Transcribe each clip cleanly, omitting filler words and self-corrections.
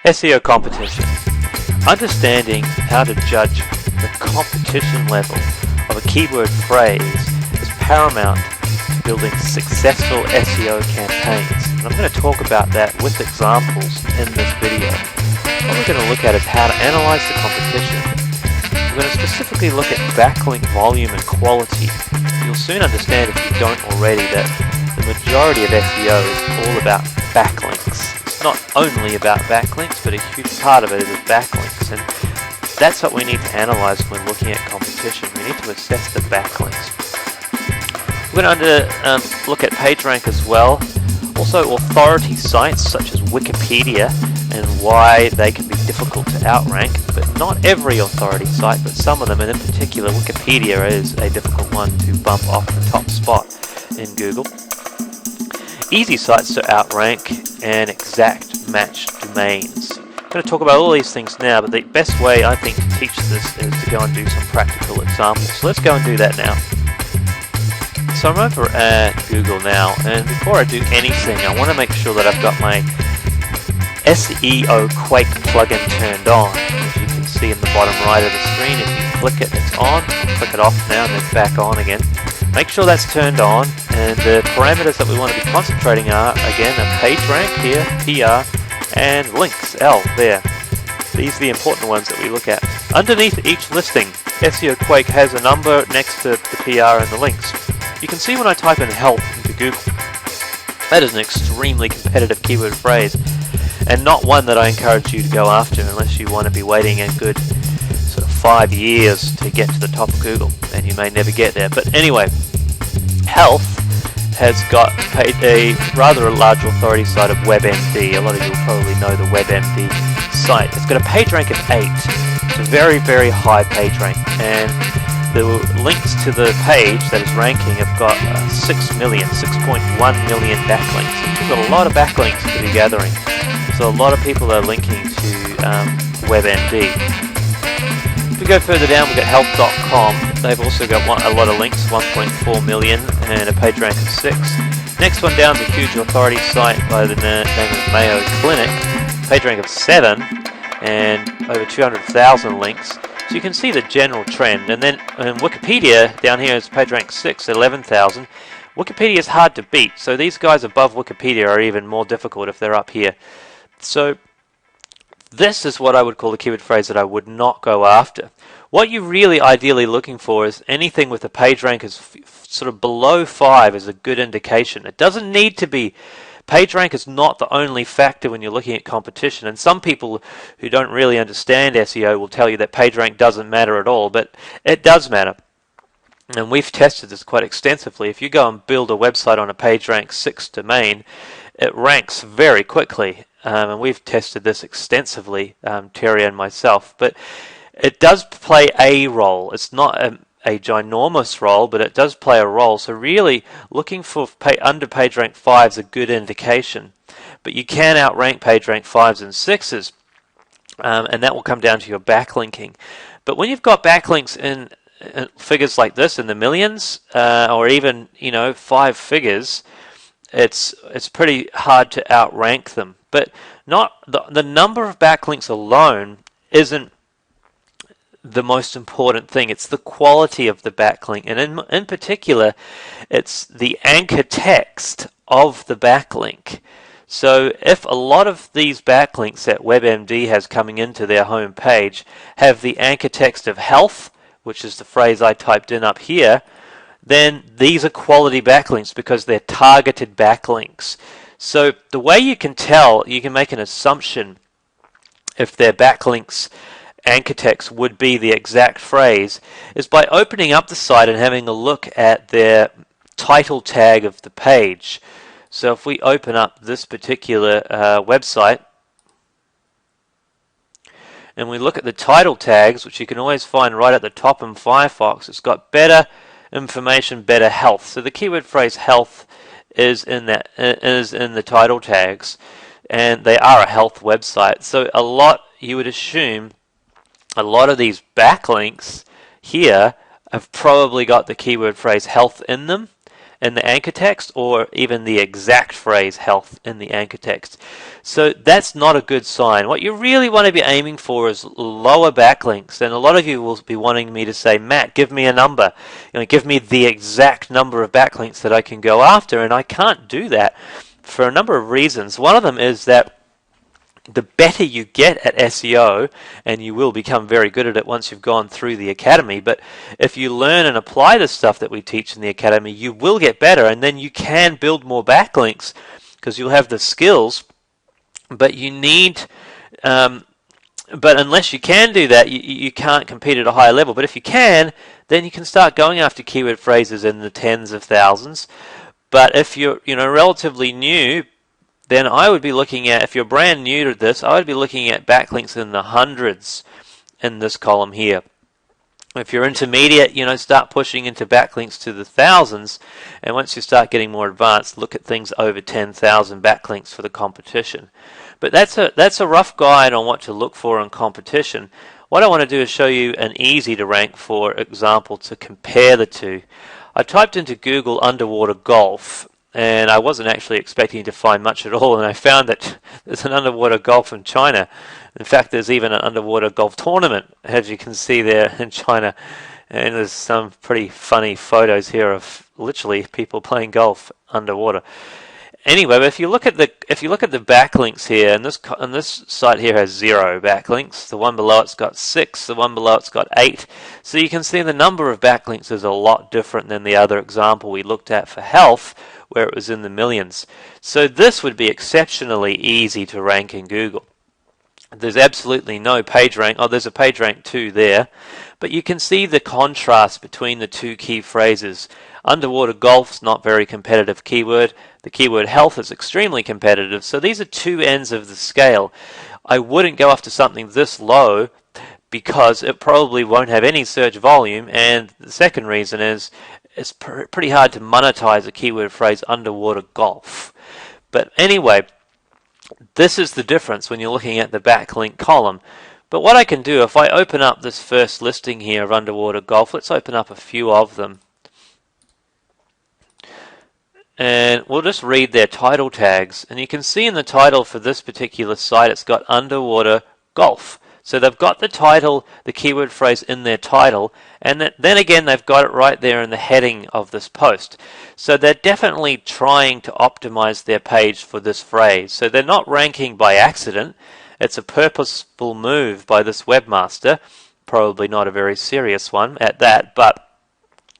SEO competition. Understanding how to judge the competition level of a keyword phrase is paramount to building successful SEO campaigns. And I'm going to talk about that with examples in this video. What we're going to look at is how to analyze the competition. We're going to specifically look at backlink volume and quality. You'll soon understand, if you don't already, that the majority of SEO is all about backlinks. It's not only about backlinks, but a huge part of it is backlinks, and that's what we need to analyze when looking at competition. We need to assess the backlinks. We're going to look at PageRank as well, also authority sites such as Wikipedia and why they can be difficult to outrank, but not every authority site, but some of them, and in particular Wikipedia is a difficult one to bump off the top spot in Google. Easy sites to outrank and exact match domains. I'm going to talk about all these things now, but the best way I think to teach this is to go and do some practical examples. So let's go and do that now. So I'm over at Google now, and before I do anything, I want to make sure that I've got my SEO Quake plugin turned on. As you can see in the bottom right of the screen, if you click it, it's on. I'll click it off now and then back on again. Make sure that's turned on, and the parameters that we want to be concentrating are, again, a PageRank here, PR, and links, L, there. These are the important ones that we look at. Underneath each listing, SEO Quake has a number next to the PR and the links. You can see when I type in health into Google, that is an extremely competitive keyword phrase, and not one that I encourage you to go after unless you want to be waiting a good sort of 5 years to get to the top of Google, and you may never get there. But anyway, health has got a rather large authority site of WebMD. A lot of you will probably know the WebMD site. It's got a PageRank of 8. It's a very, very high PageRank, and the links to the page that is ranking have got 6.1 million backlinks. We've got a lot of backlinks to be gathering. So a lot of people are linking to WebMD. If we go further down, we've got health.com. They've also got a lot of links, 1.4 million, and a PageRank of 6. Next one down, the huge authority site by the name of Mayo Clinic, PageRank of 7, and over 200,000 links. So you can see the general trend. And then Wikipedia down here is PageRank 6, 11,000. Wikipedia is hard to beat, so these guys above Wikipedia are even more difficult if they're up here. So this is what I would call the keyword phrase that I would not go after. What you're really ideally looking for is anything with a PageRank is sort of below 5 is a good indication. It doesn't need to be. PageRank is not the only factor when you're looking at competition, and some people who don't really understand SEO will tell you that PageRank doesn't matter at all, but it does matter. And we've tested this quite extensively. If you go and build a website on a PageRank 6 domain, it ranks very quickly. And we've tested this extensively, Terry and myself. But it does play a role. It's not a ginormous role, but it does play a role. So really, looking for under PageRank 5 is a good indication. But you can outrank PageRank 5s and 6s, and that will come down to your backlinking. But when you've got backlinks in figures like this, in the millions, or even 5 figures, it's pretty hard to outrank them. But not the number of backlinks alone isn't the most important thing. It's the quality of the backlink, and in particular, it's the anchor text of the backlink. So if a lot of these backlinks that WebMD has coming into their home page have the anchor text of health, which is the phrase I typed in up here, then these are quality backlinks because they're targeted backlinks. So the way you can tell, you can make an assumption if their backlinks anchor text would be the exact phrase, is by opening up the site and having a look at their title tag of the page. So if we open up this particular website and we look at the title tags, which you can always find right at the top in Firefox, it's got better information, better health. So the keyword phrase health is in the title tags, and they are a health website. So you would assume a lot of these backlinks here have probably got the keyword phrase health in them, in the anchor text, or even the exact phrase health in the anchor text. So that's not a good sign. What you really want to be aiming for is lower backlinks. And a lot of you will be wanting me to say, Matt, give me a number. Give me the exact number of backlinks that I can go after. And I can't do that for a number of reasons. One of them is that the better you get at SEO, and you will become very good at it once you've gone through the academy, but if you learn and apply the stuff that we teach in the academy, you will get better, and then you can build more backlinks because you'll have the skills. But you need, but unless you can do that, you can't compete at a higher level. But if you can, then you can start going after keyword phrases in the tens of thousands. But if you're relatively new, then I would be looking at, if you're brand new to this, I would be looking at backlinks in the hundreds in this column here. If you're intermediate, start pushing into backlinks to the thousands, and once you start getting more advanced, look at things over 10,000 backlinks for the competition. But that's a rough guide on what to look for in competition. What I want to do is show you an easy to rank for example to compare the two. I typed into Google underwater golf, and I wasn't actually expecting to find much at all, and I found that there's an underwater golf in China. In fact, there's even an underwater golf tournament, as you can see there in China. And there's some pretty funny photos here of literally people playing golf underwater. Anyway, but if you look at the backlinks here, and this site here has 0 backlinks. The one below it's got 6. The one below it's got 8. So you can see the number of backlinks is a lot different than the other example we looked at for health, where it was in the millions. So this would be exceptionally easy to rank in Google. There's absolutely no page rank. Oh, there's a page rank 2 there. But you can see the contrast between the two key phrases. Underwater golf's not very competitive keyword. The keyword health is extremely competitive. So these are two ends of the scale. I wouldn't go after something this low because it probably won't have any search volume. And the second reason is it's pretty hard to monetize a keyword phrase underwater golf. But anyway, this is the difference when you're looking at the backlink column. But what I can do, if I open up this first listing here of underwater golf, let's open up a few of them. And we'll just read their title tags. And you can see in the title for this particular site, it's got underwater golf. So they've got the title, the keyword phrase in their title, and then again they've got it right there in the heading of this post. So they're definitely trying to optimize their page for this phrase. So they're not ranking by accident. It's a purposeful move by this webmaster, probably not a very serious one at that, but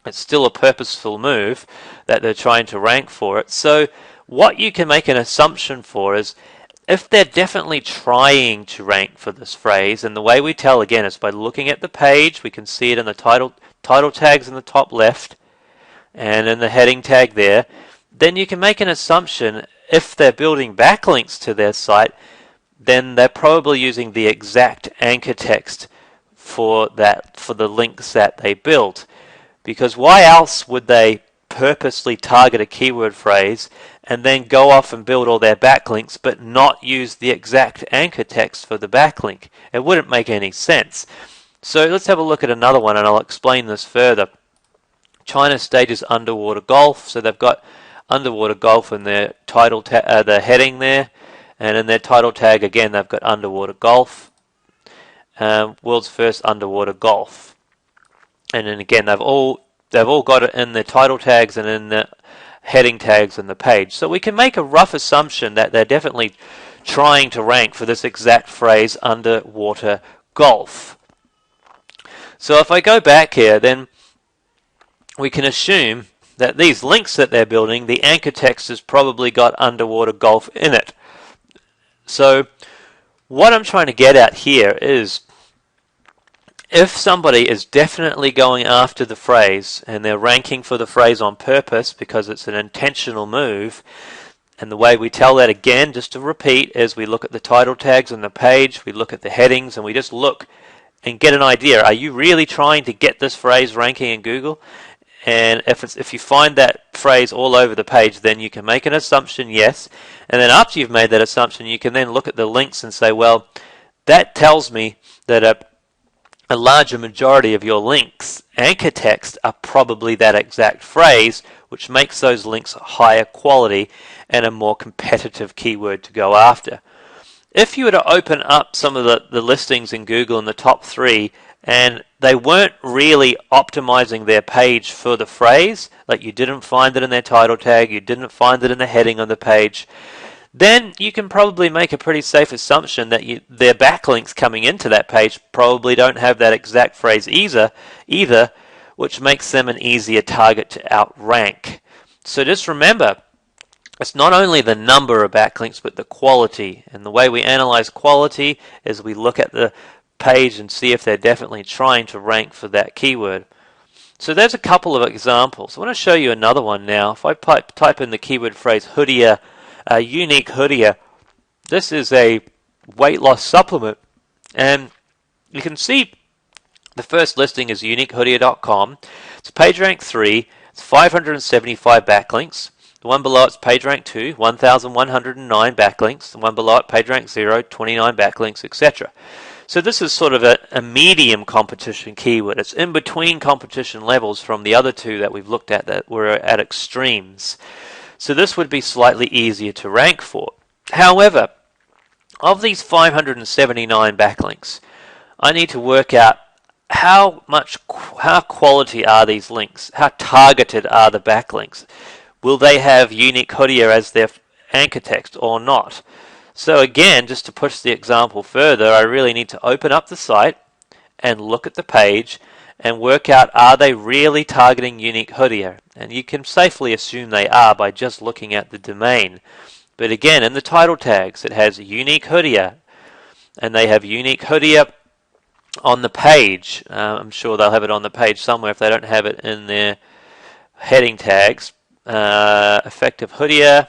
it's still a purposeful move that they're trying to rank for it. So what you can make an assumption for is if they're definitely trying to rank for this phrase, and the way we tell again is by looking at the page. We can see it in the title tags in the top left and in the heading tag there. Then you can make an assumption if they're building backlinks to their site, then they're probably using the exact anchor text for the links that they build. Because why else would they purposely target a keyword phrase and then go off and build all their backlinks but not use the exact anchor text for the backlink? It wouldn't make any sense. So let's have a look at another one and I'll explain this further. China stages underwater golf. So they've got underwater golf in their title the heading there, and in their title tag again they've got underwater golf. World's first underwater golf. And then again they've all got it in their title tags and in the heading tags on the page. So we can make a rough assumption that they're definitely trying to rank for this exact phrase, underwater golf. So if I go back here, then we can assume that these links that they're building, the anchor text has probably got underwater golf in it. So what I'm trying to get at here is if somebody is definitely going after the phrase and they're ranking for the phrase on purpose because it's an intentional move, and the way we tell that again, just to repeat, is we look at the title tags on the page, we look at the headings, and we just look and get an idea. Are you really trying to get this phrase ranking in Google? And if you find that phrase all over the page, then you can make an assumption, yes. And then after you've made that assumption, you can then look at the links and say, well, that tells me that a larger majority of your links, anchor text, are probably that exact phrase, which makes those links higher quality and a more competitive keyword to go after. If you were to open up some of the listings in Google in the top 3 and they weren't really optimizing their page for the phrase, like you didn't find it in their title tag, you didn't find it in the heading on the page, then you can probably make a pretty safe assumption that their backlinks coming into that page probably don't have that exact phrase either, which makes them an easier target to outrank. So just remember, it's not only the number of backlinks, but the quality. And the way we analyze quality is we look at the page and see if they're definitely trying to rank for that keyword. So there's a couple of examples. I want to show you another one now. If I type in the keyword phrase Hoodia, unique Hoodia, this is a weight loss supplement. And you can see the first listing is uniquehoodia.com. It's PageRank 3. It's 575 backlinks. The one below it's PageRank 2, 1,109 backlinks. The one below it, PageRank 0, 29 backlinks, etc. So this is sort of a medium competition keyword. It's in between competition levels from the other two that we've looked at that were at extremes. So this would be slightly easier to rank for. However, of these 579 backlinks, I need to work out how quality are these links? How targeted are the backlinks? Will they have unique Hoodia as their anchor text or not? So again, just to push the example further, I really need to open up the site and look at the page and work out, are they really targeting unique Hoodia? And you can safely assume they are by just looking at the domain. But again, in the title tags, it has unique Hoodia, and they have unique Hoodia on the page. I'm sure they'll have it on the page somewhere if they don't have it in their heading tags. Effective Hoodia.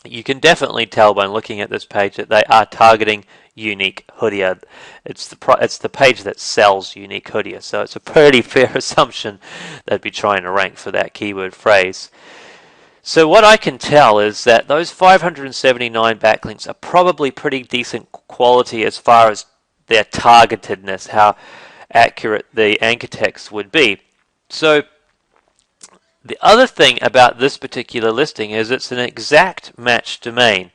You can definitely tell by looking at this page that they are targeting unique Hoodia. It's the page that sells unique Hoodia, so it's a pretty fair assumption they'd be trying to rank for that keyword phrase. So what I can tell is that those 579 backlinks are probably pretty decent quality as far as their targetedness, how accurate the anchor text would be. So the other thing about this particular listing is it's an exact match domain,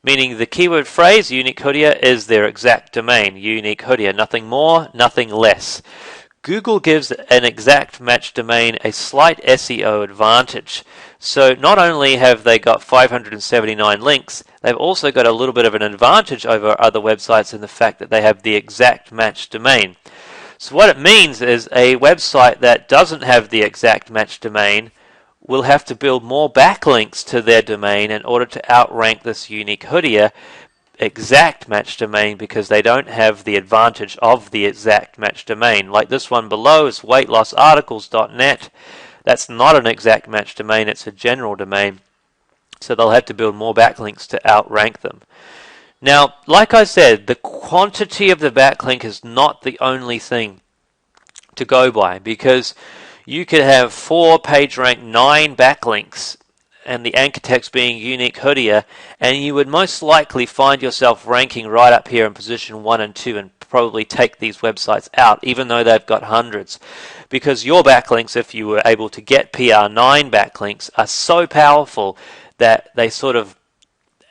meaning the keyword phrase unique Hoodia is their exact domain, unique Hoodia, nothing more, nothing less. Google gives an exact match domain a slight SEO advantage. So not only have they got 579 links, they've also got a little bit of an advantage over other websites in the fact that they have the exact match domain. So what it means is a website that doesn't have the exact match domain will have to build more backlinks to their domain in order to outrank this unique Hoodia exact match domain, because they don't have the advantage of the exact match domain. Like this one below is weightlossarticles.net. That's not an exact match domain, it's a general domain. So they'll have to build more backlinks to outrank them. Now, like I said, the quantity of the backlink is not the only thing to go by, because you could have 4 PageRank 9 backlinks and the anchor text being unique Hoodia, and you would most likely find yourself ranking right up here in position 1 and 2 and probably take these websites out, even though they've got hundreds. Because your backlinks, if you were able to get PR9 backlinks, are so powerful that they sort of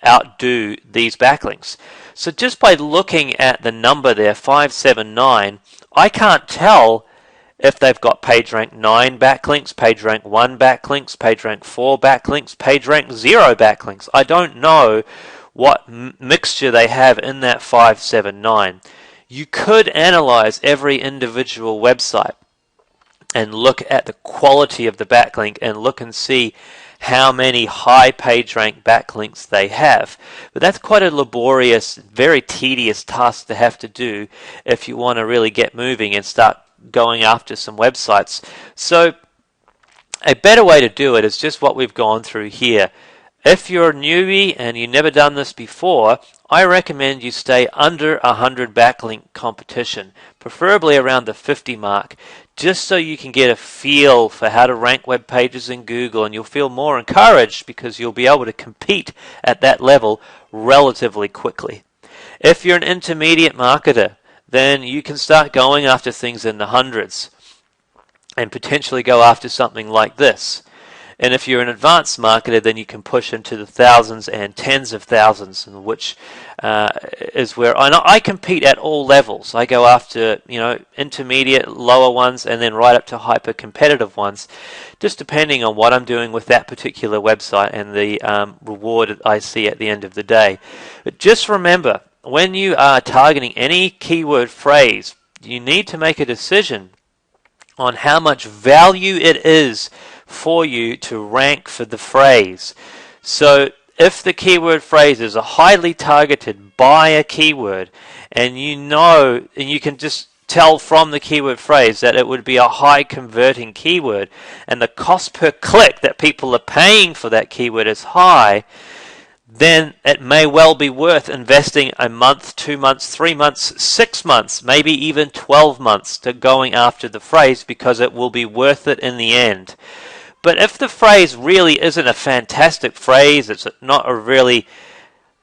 outdo these backlinks. So just by looking at the number there, 579, I can't tell if they've got PageRank 9 backlinks, PageRank 1 backlinks, PageRank 4 backlinks, PageRank 0 backlinks. I don't know what mixture they have in that 579. You could analyze every individual website and look at the quality of the backlink and look and see how many high PageRank backlinks they have. But that's quite a laborious, very tedious task to have to do if you want to really get moving and start going after some websites. So a better way to do it is just what we've gone through here. If you're a newbie and you've never done this before, I recommend you stay under 100 backlink competition, preferably around the 50 mark, just so you can get a feel for how to rank web pages in Google, and you'll feel more encouraged because you'll be able to compete at that level relatively quickly. If you're an intermediate marketer, then you can start going after things in the hundreds and potentially go after something like this. And if you're an advanced marketer, then you can push into the thousands and tens of thousands, which is where I compete at all levels. I go after, intermediate, lower ones, and then right up to hyper competitive ones, just depending on what I'm doing with that particular website and the reward I see at the end of the day. But just remember, when you are targeting any keyword phrase, you need to make a decision on how much value it is for you to rank for the phrase. So if the keyword phrases are highly targeted by a keyword, and and you can just tell from the keyword phrase that it would be a high converting keyword, and the cost per click that people are paying for that keyword is high, then it may well be worth investing a month, 2 months, 3 months, 6 months, maybe even 12 months to going after the phrase, because it will be worth it in the end. But if the phrase really isn't a fantastic phrase, it's not a really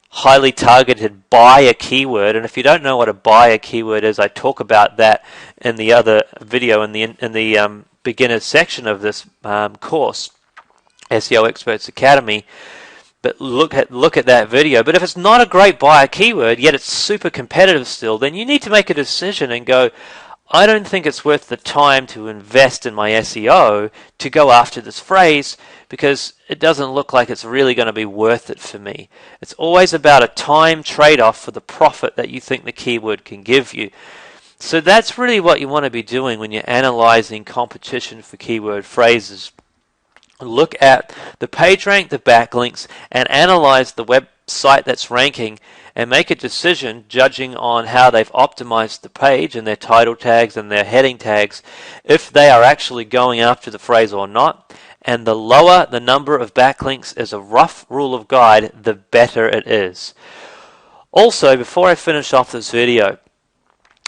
highly targeted by a keyword, and if you don't know what a buy a keyword is, I talk about that in the other video in the beginner section of this course, SEO Experts Academy. But look at that video. But if it's not a great buyer keyword, yet it's super competitive still, then you need to make a decision and go, I don't think it's worth the time to invest in my SEO to go after this phrase, because it doesn't look like it's really going to be worth it for me. It's always about a time trade-off for the profit that you think the keyword can give you. So that's really what you want to be doing when you're analyzing competition for keyword phrases. Look at the page rank, the backlinks, and analyze the website that's ranking, and make a decision judging on how they've optimized the page and their title tags and their heading tags, if they are actually going after the phrase or not. And the lower the number of backlinks as a rough rule of guide, the better it is. Also, before I finish off this video,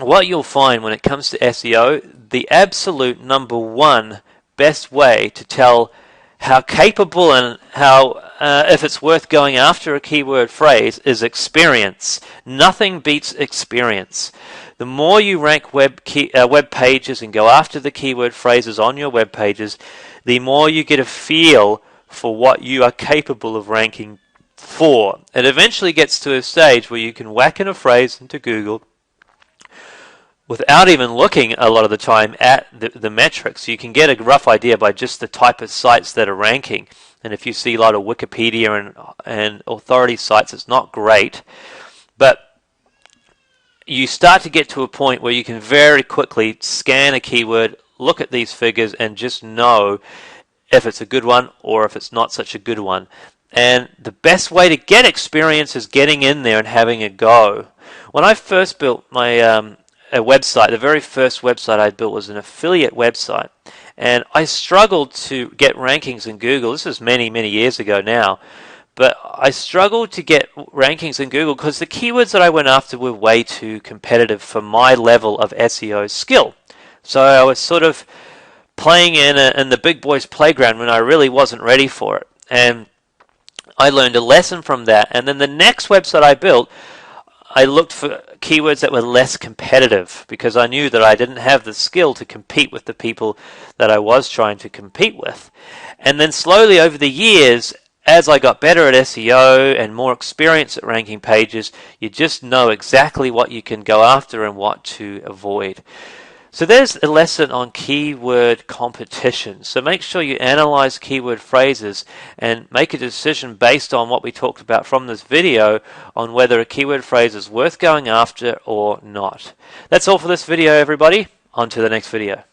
what you'll find when it comes to SEO, the absolute number one best way to tell how capable and how if it's worth going after a keyword phrase is experience. Nothing beats experience. The more you rank web pages and go after the keyword phrases on your web pages, the more you get a feel for what you are capable of ranking for. It eventually gets to a stage where you can whack in a phrase into Google without even looking a lot of the time at the metrics. You can get a rough idea by just the type of sites that are ranking. And if you see a lot of Wikipedia and authority sites, it's not great. But you start to get to a point where you can very quickly scan a keyword, look at these figures, and just know if it's a good one or if it's not such a good one. And the best way to get experience is getting in there and having a go. When I first built my a website, the very first website I built was an affiliate website, and I struggled to get rankings in Google. This is many years ago now, but I struggled to get rankings in Google because the keywords that I went after were way too competitive for my level of SEO skill. So I was sort of playing in the big boys playground when I really wasn't ready for it, and I learned a lesson from that. And then the next website I built, I looked for keywords that were less competitive, because I knew that I didn't have the skill to compete with the people that I was trying to compete with. And then slowly over the years, as I got better at SEO and more experience at ranking pages, you just know exactly what you can go after and what to avoid. So there's a lesson on keyword competition. So make sure you analyze keyword phrases and make a decision based on what we talked about from this video on whether a keyword phrase is worth going after or not. That's all for this video, everybody. On to the next video.